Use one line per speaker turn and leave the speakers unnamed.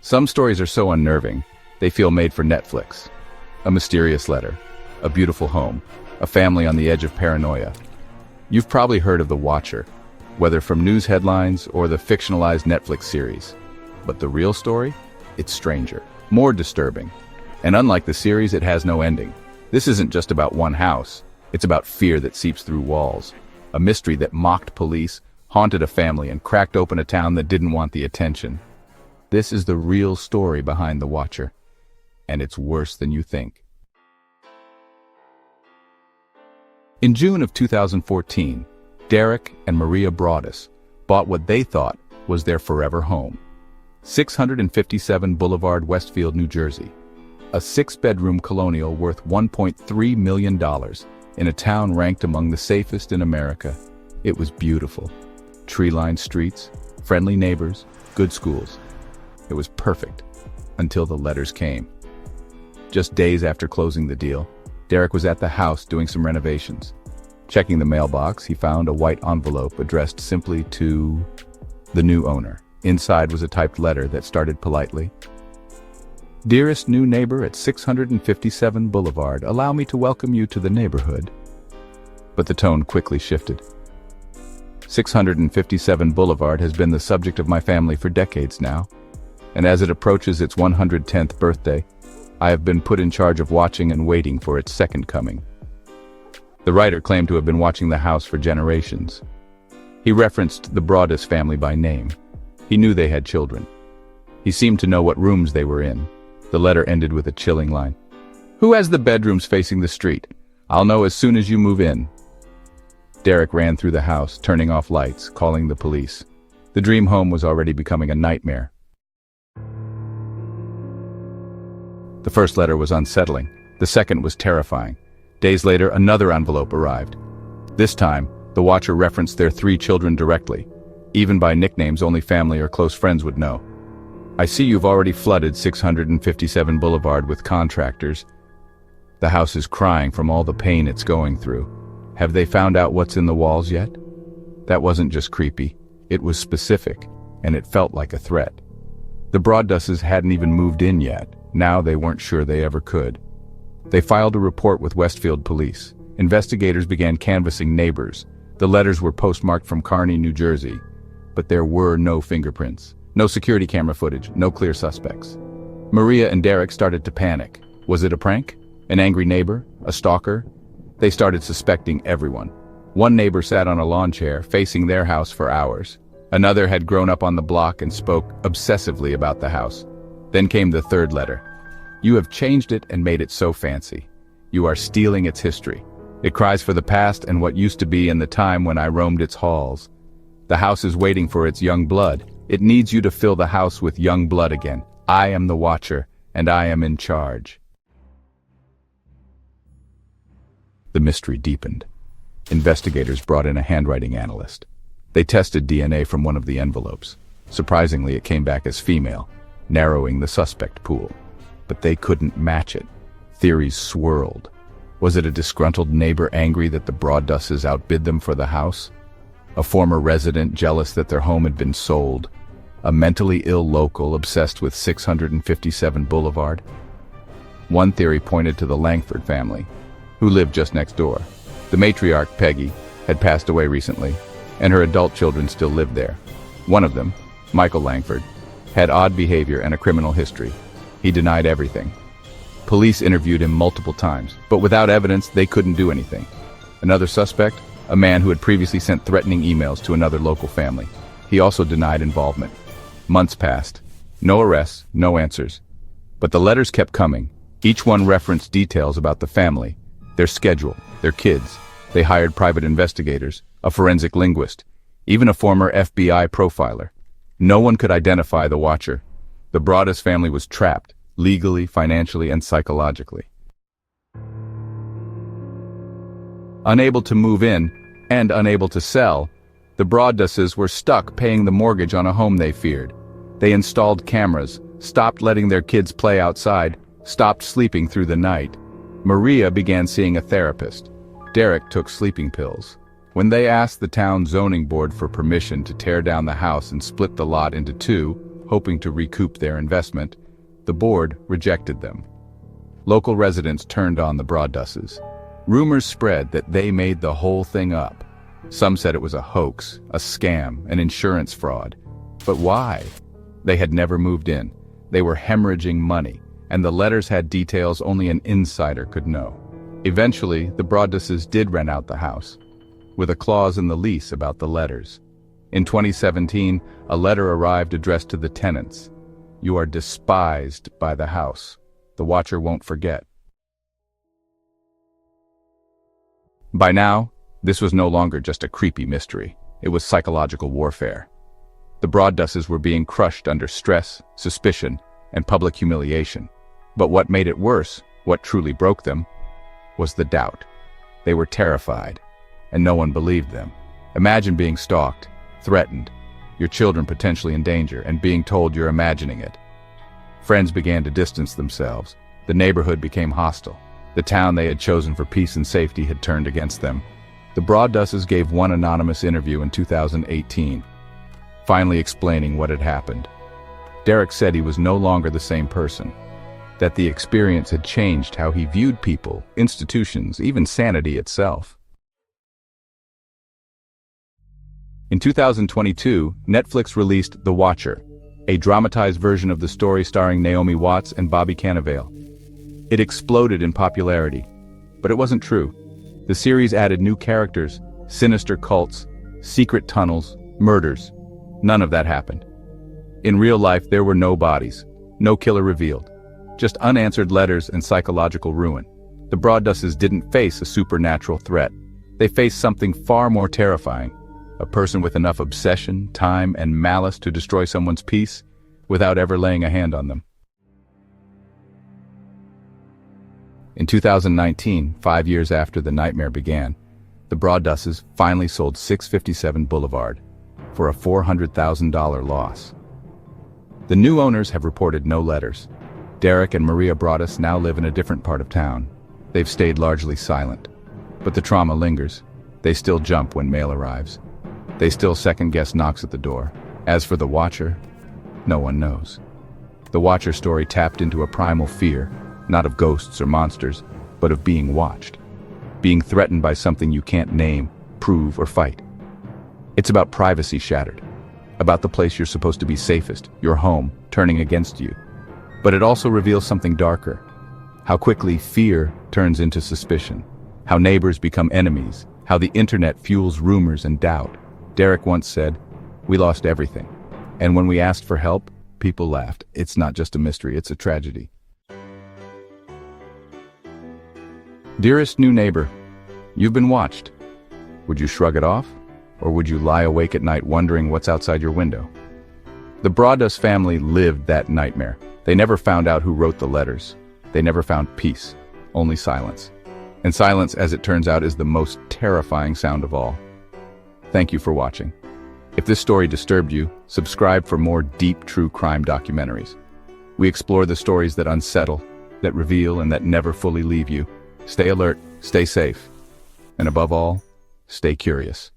Some stories are so unnerving, they feel made for Netflix. A mysterious letter, a beautiful home, a family on the edge of paranoia. You've probably heard of The Watcher, whether from news headlines or the fictionalized Netflix series. But the real story? It's stranger, more disturbing. And unlike the series, it has no ending. This isn't just about one house. It's about fear that seeps through walls. A mystery that mocked police, haunted a family, and cracked open a town that didn't want the attention. This is the real story behind The Watcher. And it's worse than you think. In June of 2014, Derek and Maria Broaddus bought what they thought was their forever home. 657 Boulevard, Westfield, New Jersey. A 6-bedroom colonial worth $1.3 million in a town ranked among the safest in America. It was beautiful. Tree-lined streets, friendly neighbors, good schools. It was perfect until the letters came. Just days after closing the deal, Derek was at the house doing some renovations. Checking the mailbox, he found a white envelope addressed simply to the new owner. Inside was a typed letter that started politely. "Dearest new neighbor at 657 Boulevard, allow me to welcome you to the neighborhood." But the tone quickly shifted. 657 Boulevard has been the subject of my family for decades now, and as it approaches its 110th birthday, I have been put in charge of watching and waiting for its second coming. The writer claimed to have been watching the house for generations. He referenced the Broaddus family by name. He knew they had children. He seemed to know what rooms they were in. The letter ended with a chilling line. "Who has the bedrooms facing the street? I'll know as soon as you move in." Derek ran through the house, turning off lights, calling the police. The dream home was already becoming a nightmare. The first letter was unsettling. The second was terrifying. Days later, another envelope arrived. This time, the Watcher referenced their 3 children directly. Even by nicknames only family or close friends would know. "I see you've already flooded 657 Boulevard with contractors. The house is crying from all the pain it's going through. Have they found out what's in the walls yet?" That wasn't just creepy. It was specific, and it felt like a threat. The Broadduses hadn't even moved in yet. Now they weren't sure they ever could. They filed a report with Westfield police. Investigators began canvassing neighbors. The letters were postmarked from Kearny, New Jersey. But there were no fingerprints, no security camera footage, no clear suspects. Maria and Derek started to panic. Was it a prank? An angry neighbor? A stalker? They started suspecting everyone. One neighbor sat on a lawn chair, facing their house for hours. Another had grown up on the block and spoke obsessively about the house. Then came the third letter. "You have changed it and made it so fancy. You are stealing its history. It cries for the past and what used to be in the time when I roamed its halls. The house is waiting for its young blood. It needs you to fill the house with young blood again. I am the Watcher, and I am in charge." The mystery deepened. Investigators brought in a handwriting analyst. They tested DNA from one of the envelopes. Surprisingly, it came back as female, narrowing the suspect pool. But they couldn't match it. Theories swirled. Was it a disgruntled neighbor angry that the Broadduses outbid them for the house? A former resident jealous that their home had been sold? A mentally ill local obsessed with 657 Boulevard? One theory pointed to the Langford family, who lived just next door. The matriarch, Peggy, had passed away recently, and her adult children still lived there. One of them, Michael Langford, had odd behavior and a criminal history. He denied everything. Police interviewed him multiple times, but without evidence, they couldn't do anything. Another suspect, a man who had previously sent threatening emails to another local family. He also denied involvement. Months passed. No arrests, no answers. But the letters kept coming. Each one referenced details about the family, their schedule, their kids. They hired private investigators, a forensic linguist, even a former FBI profiler. No one could identify the Watcher. The Broaddus family was trapped, legally, financially, and psychologically. Unable to move in, and unable to sell, the Broadduses were stuck paying the mortgage on a home they feared. They installed cameras, stopped letting their kids play outside, stopped sleeping through the night. Maria began seeing a therapist. Derek took sleeping pills. When they asked the town zoning board for permission to tear down the house and split the lot into 2, hoping to recoup their investment. The board rejected them. Local residents turned on the Broaddusses. Rumors spread that they made the whole thing up. Some said it was a hoax, a scam, an insurance fraud. But why? They had never moved in. They were hemorrhaging money, and the letters had details only an insider could know. Eventually, the Broaddusses did rent out the house, with a clause in the lease about the letters. In 2017, a letter arrived addressed to the tenants. "You are despised by the house. The watcher won't forget." By now, this was no longer just a creepy mystery. It was psychological warfare. The Broaddusses were being crushed under stress, suspicion, and public humiliation. But what made it worse, what truly broke them, was the doubt. They were terrified, and no one believed them. Imagine being stalked, threatened, your children potentially in danger, and being told you're imagining it. Friends began to distance themselves. The neighborhood became hostile. The town they had chosen for peace and safety had turned against them. The Broaddusses gave one anonymous interview in 2018, finally explaining what had happened. Derek said he was no longer the same person, that the experience had changed how he viewed people, institutions, even sanity itself. In 2022, Netflix released The Watcher, a dramatized version of the story starring Naomi Watts and Bobby Cannavale. It exploded in popularity, but it wasn't true. The series added new characters, sinister cults, secret tunnels, murders. None of that happened. In real life, there were no bodies, no killer revealed, just unanswered letters and psychological ruin. The Broaddusses didn't face a supernatural threat. They faced something far more terrifying, a person with enough obsession, time, and malice to destroy someone's peace without ever laying a hand on them. In 2019, 5 years after the nightmare began, the Broaddusses finally sold 657 Boulevard for a $400,000 loss. The new owners have reported no letters. Derek and Maria Broaddus now live in a different part of town. They've stayed largely silent, but the trauma lingers. They still jump when mail arrives. They still second-guess knocks at the door. As for the Watcher, no one knows. The Watcher story tapped into a primal fear, not of ghosts or monsters, but of being watched. Being threatened by something you can't name, prove, or fight. It's about privacy shattered, about the place you're supposed to be safest, your home, turning against you. But it also reveals something darker. How quickly fear turns into suspicion. How neighbors become enemies. How the internet fuels rumors and doubt. Derek once said, "We lost everything. And when we asked for help, people laughed. It's not just a mystery, it's a tragedy." Dearest new neighbor, you've been watched. Would you shrug it off? Or would you lie awake at night wondering what's outside your window? The Broaddus family lived that nightmare. They never found out who wrote the letters. They never found peace, only silence. And silence, as it turns out, is the most terrifying sound of all. Thank you for watching. If this story disturbed you, subscribe for more deep true crime documentaries. We explore the stories that unsettle, that reveal, and that never fully leave you. Stay alert, stay safe, and above all, stay curious.